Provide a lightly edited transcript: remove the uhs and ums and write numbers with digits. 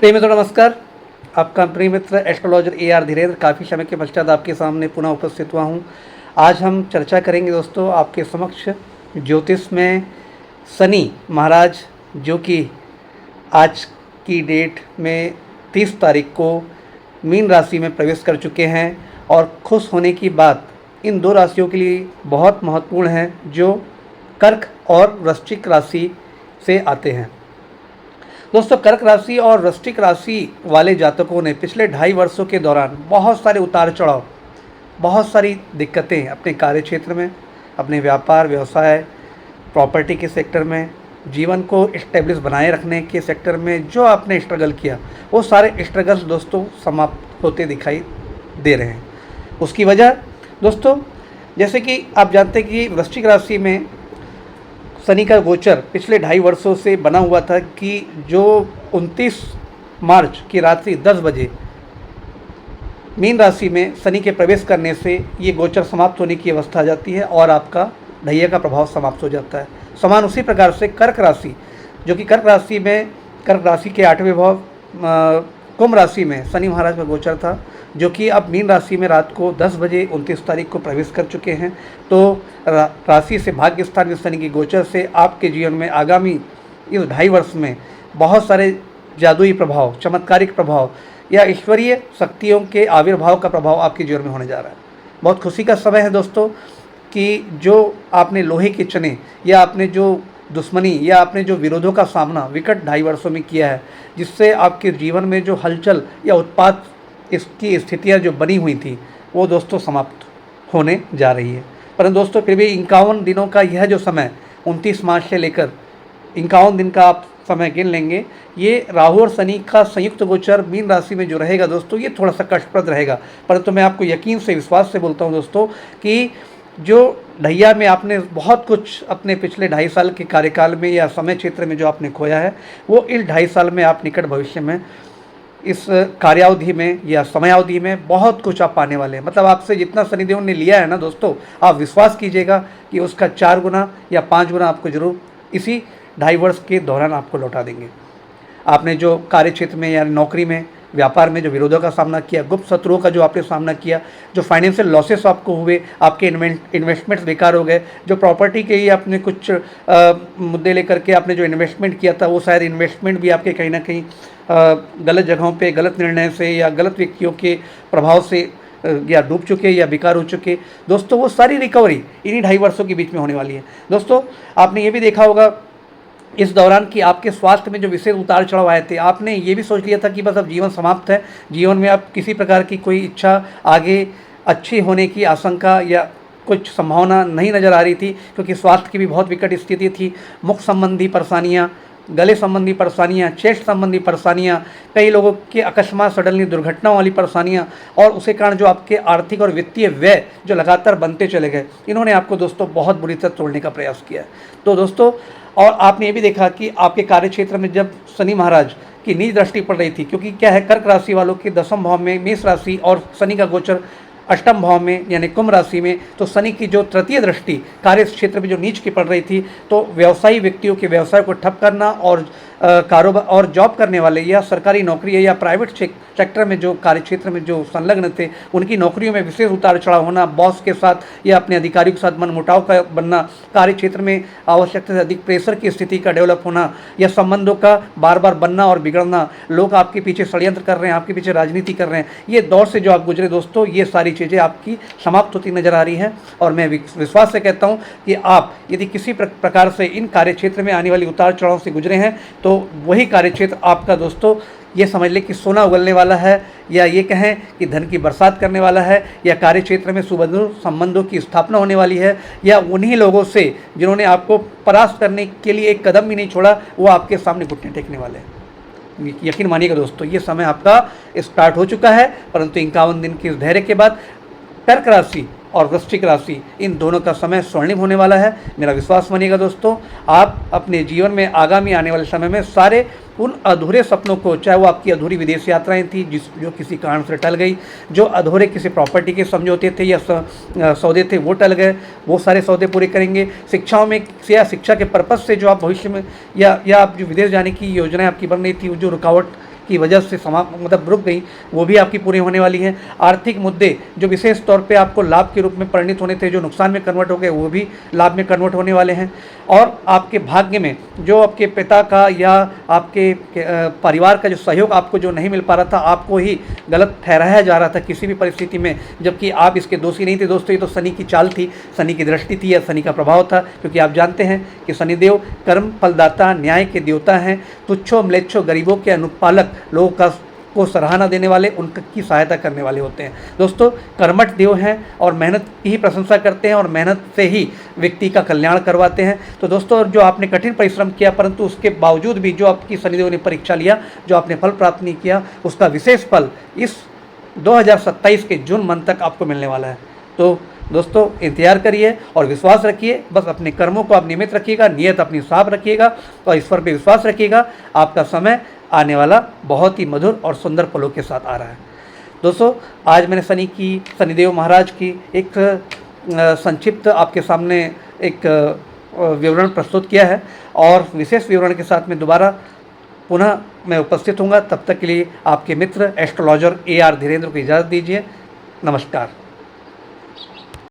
प्रिय मित्रों नमस्कार। आपका प्रिय मित्र एस्ट्रोलॉजर AR धीरेन्द्र काफ़ी समय के पश्चात आपके सामने पुनः उपस्थित हुआ हूँ। आज हम चर्चा करेंगे दोस्तों आपके समक्ष ज्योतिष में शनि महाराज, जो कि आज की डेट में 30 तारीख को मीन राशि में प्रवेश कर चुके हैं और खुश होने की बात इन दो राशियों के लिए बहुत महत्वपूर्ण है जो कर्क और वृश्चिक राशि से आते हैं। दोस्तों, कर्क राशि और वृश्चिक राशि वाले जातकों ने पिछले 2.5 वर्षों के दौरान बहुत सारे उतार चढ़ाव, बहुत सारी दिक्कतें अपने कार्य क्षेत्र में, अपने व्यापार व्यवसाय, प्रॉपर्टी के सेक्टर में, जीवन को स्टेब्लिश बनाए रखने के सेक्टर में जो आपने स्ट्रगल किया, वो सारे स्ट्रगल्स दोस्तों समाप्त होते दिखाई दे रहे हैं। उसकी वजह दोस्तों, जैसे कि आप जानते हैं कि वृश्चिक राशि में शनि का गोचर पिछले 2.5 वर्षों से बना हुआ था कि जो 29 मार्च की रात्रि 10 बजे मीन राशि में शनि के प्रवेश करने से ये गोचर समाप्त होने की अवस्था आ जाती है और आपका ढैया का प्रभाव समाप्त हो जाता है। समान उसी प्रकार से कर्क राशि, जो कि कर्क राशि के 8वें भाव कुंभ राशि में शनि महाराज का गोचर था, जो कि अब मीन राशि में रात को 10 बजे 29 तारीख को प्रवेश कर चुके हैं। तो राशि से भाग्य स्थान में शनि की गोचर से आपके जीवन में आगामी इस 2.5 वर्ष में बहुत सारे जादुई प्रभाव, चमत्कारिक प्रभाव या ईश्वरीय शक्तियों के आविर्भाव का प्रभाव आपके जीवन में होने जा रहा है। बहुत खुशी का समय है दोस्तों कि जो आपने लोहे के चने या आपने जो दुश्मनी या आपने जो विरोधों का सामना विकट 2.5 वर्षों में किया है, जिससे आपके जीवन में जो हलचल या उत्पात इसकी स्थितियां जो बनी हुई थी, वो दोस्तों समाप्त होने जा रही है। परंतु दोस्तों फिर भी 51 दिनों का यह जो समय 29 मार्च से लेकर 51 दिन का आप समय गिन लेंगे, ये राहु और शनि का संयुक्त गोचर मीन राशि में जो रहेगा दोस्तों, ये थोड़ा सा कष्टप्रद रहेगा। परंतु मैं आपको यकीन से, विश्वास से बोलता हूँ दोस्तों कि जो ढैया में आपने बहुत कुछ अपने पिछले 2.5 साल के कार्यकाल में या समय क्षेत्र में जो आपने खोया है, वो इस 2.5 साल में आप निकट भविष्य में इस कार्यावधि में या समयावधि में बहुत कुछ आप पाने वाले हैं। मतलब आपसे जितना शनिदेव ने लिया है ना दोस्तों, आप विश्वास कीजिएगा कि उसका 4 गुना या 5 गुना आपको जरूर इसी 2.5 वर्ष के दौरान आपको लौटा देंगे। आपने जो कार्य क्षेत्र में या नौकरी में, व्यापार में जो विरोधों का सामना किया, गुप्त शत्रुओं का जो आपने सामना किया, जो फाइनेंशियल लॉसेस आपको हुए, आपके इन्वेस्टमेंट्स बेकार हो गए, जो प्रॉपर्टी के ही आपने कुछ मुद्दे लेकर के आपने जो इन्वेस्टमेंट किया था, वो शायद इन्वेस्टमेंट भी आपके कहीं ना कहीं गलत जगहों पे, गलत निर्णय से या गलत व्यक्तियों के प्रभाव से या डूब चुके या बेकार हो चुके दोस्तों, वो सारी रिकवरी इन्हीं 2.5 वर्षों के बीच में होने वाली है। दोस्तों, आपने ये भी देखा होगा इस दौरान कि आपके स्वास्थ्य में जो विशेष उतार चढ़ाव आए थे, आपने ये भी सोच लिया था कि बस अब जीवन समाप्त है, जीवन में अब किसी प्रकार की कोई इच्छा आगे अच्छी होने की आशंका या कुछ संभावना नहीं नज़र आ रही थी, क्योंकि स्वास्थ्य की भी बहुत विकट स्थिति थी। मुख संबंधी परेशानियाँ, गले संबंधी परेशानियाँ, चेस्ट संबंधी परेशानियाँ, कई लोगों के अकस्मात सडनली दुर्घटनाओं वाली परेशानियाँ, और उसके कारण जो आपके आर्थिक और वित्तीय व्यय जो लगातार बनते चले गए, इन्होंने आपको दोस्तों बहुत बुरी तरह तोड़ने का प्रयास किया है। तो दोस्तों, और आपने ये भी देखा कि आपके कार्य क्षेत्र में जब शनि महाराज की नीच दृष्टि पड़ रही थी, क्योंकि क्या है, कर्क राशि वालों के 10वें भाव में मेष राशि और शनि का गोचर 8वें भाव में यानी कुंभ राशि में, तो शनि की जो तृतीय दृष्टि कार्य क्षेत्र में जो नीच की पड़ रही थी, तो व्यवसायी व्यक्तियों के व्यवसाय को ठप करना और कारोबार और जॉब करने वाले या सरकारी नौकरी या प्राइवेट सेक्टर में जो कार्य क्षेत्र में जो संलग्न थे, उनकी नौकरियों में विशेष उतार चढ़ाव होना, बॉस के साथ या अपने अधिकारियों के साथ मनमुटाव का बनना, कार्य क्षेत्र में आवश्यकता से अधिक प्रेशर की स्थिति का डेवलप होना या संबंधों का बार बार बनना और बिगड़ना, लोग आपके पीछे षड्यंत्र कर रहे हैं, आपके पीछे राजनीति कर रहे हैं, ये दौर से जो आप गुजरे दोस्तों, ये सारी चीज़ें आपकी समाप्त होती नजर आ रही हैं। और मैं विश्वास से कहता हूँ कि आप यदि किसी प्रकार से इन कार्य क्षेत्र में आने वाली उतार चढ़ाव से गुजरे हैं, तो वही कार्य क्षेत्र आपका दोस्तों ये समझ लें कि सोना उगलने वाला है, या ये कहें कि धन की बरसात करने वाला है, या कार्य क्षेत्र में सुमधुर संबंधों की स्थापना होने वाली है, या उन्हीं लोगों से जिन्होंने आपको परास्त करने के लिए एक कदम भी नहीं छोड़ा, वो आपके सामने घुटने टेकने वाले हैं। यकीन मानिएगा दोस्तों, ये समय आपका स्टार्ट हो चुका है। परंतु 51 दिन के इस धैर्य के बाद कर्क राशि और वृश्चिक राशि, इन दोनों का समय स्वर्णिम होने वाला है। मेरा विश्वास मानिएगा दोस्तों, आप अपने जीवन में आगामी आने वाले समय में सारे उन अधूरे सपनों को, चाहे वो आपकी अधूरी विदेश यात्राएं थी जो किसी कारण से टल गई, जो अधूरे किसी प्रॉपर्टी के समझौते थे या सौदे थे वो टल गए, वो सारे सौदे पूरे करेंगे। शिक्षाओं में या शिक्षा के पर्पज़ से जो आप भविष्य में या आप जो विदेश जाने की योजनाएं आपकी बन रही थी, जो रुकावट की वजह से मतलब रुक गई, वो भी आपकी पूरी होने वाली हैं। आर्थिक मुद्दे जो विशेष तौर पे आपको लाभ के रूप में परिणित होने थे, जो नुकसान में कन्वर्ट हो गए, वो भी लाभ में कन्वर्ट होने वाले हैं। और आपके भाग्य में जो आपके पिता का या आपके परिवार का जो सहयोग आपको जो नहीं मिल पा रहा था, आपको ही गलत ठहराया जा रहा था किसी भी परिस्थिति में, जबकि आप इसके दोषी नहीं थे दोस्तों। ये तो शनि की चाल थी, शनि की दृष्टि थी या शनि का प्रभाव था, क्योंकि आप जानते हैं कि शनिदेव कर्म फलदाता, न्याय के देवता हैं, तुच्छो म्लेच्छो गरीबों के अनुपालक, लोगों को सराहना देने वाले, उनकी सहायता करने वाले होते हैं दोस्तों। कर्मठ देव हैं और मेहनत की ही प्रशंसा करते हैं और मेहनत से ही व्यक्ति का कल्याण करवाते हैं। तो दोस्तों, जो आपने कठिन परिश्रम किया परंतु उसके बावजूद भी जो आपकी शनिदेव ने परीक्षा लिया, जो आपने फल प्राप्त नहीं किया, उसका विशेष फल इस 2027 के जून मंथ तक आपको मिलने वाला है। तो दोस्तों, इंतजार करिए और विश्वास रखिए, बस अपने कर्मों को आप नियमित रखिएगा, नियत अपनी साफ रखिएगा और ईश्वर पे विश्वास रखिएगा। आपका समय आने वाला बहुत ही मधुर और सुंदर फलों के साथ आ रहा है। दोस्तों, आज मैंने शनिदेव महाराज की एक संक्षिप्त आपके सामने एक विवरण प्रस्तुत किया है और विशेष विवरण के साथ में दोबारा पुनः मैं उपस्थित होऊंगा। तब तक के लिए आपके मित्र एस्ट्रोलॉजर AR धीरेन्द्र को इजाज़त दीजिए। नमस्कार।